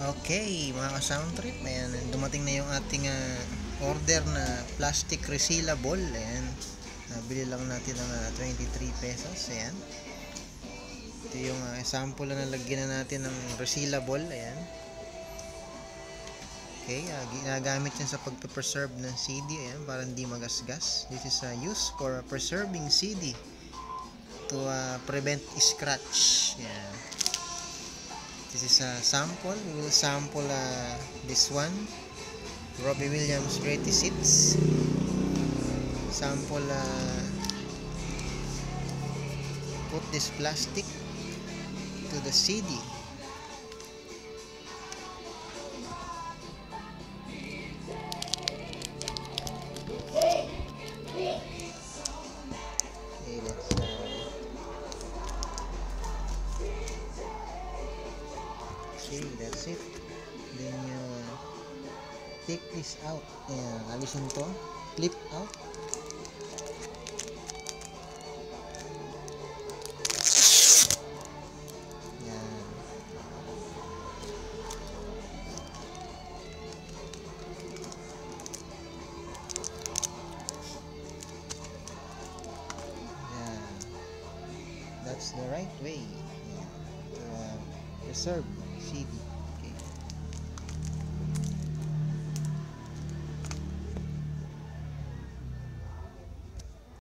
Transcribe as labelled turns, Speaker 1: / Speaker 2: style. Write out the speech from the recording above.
Speaker 1: Okay, mga ka-sound trip, ayan, dumating na yung ating order na plastic resealable. Ayan, nabili lang natin ng 23 pesos. Ayan, ito yung sample na nalagyan na natin ng resealable. Ayan, okay, ginagamit yan sa pagpe-preserve ng CD. Ayan, para hindi magasgas. This is used for preserving CD to prevent scratch. Ayan. This is a sample. We will sample this one, Robbie Williams Greatest Hits. Sample, put this plastic to the CD. Okay, let's okay, that's it. Then you take this out. Ayan, alisin to, flip out. Ayan. Ayan. That's the right way to preserve CD.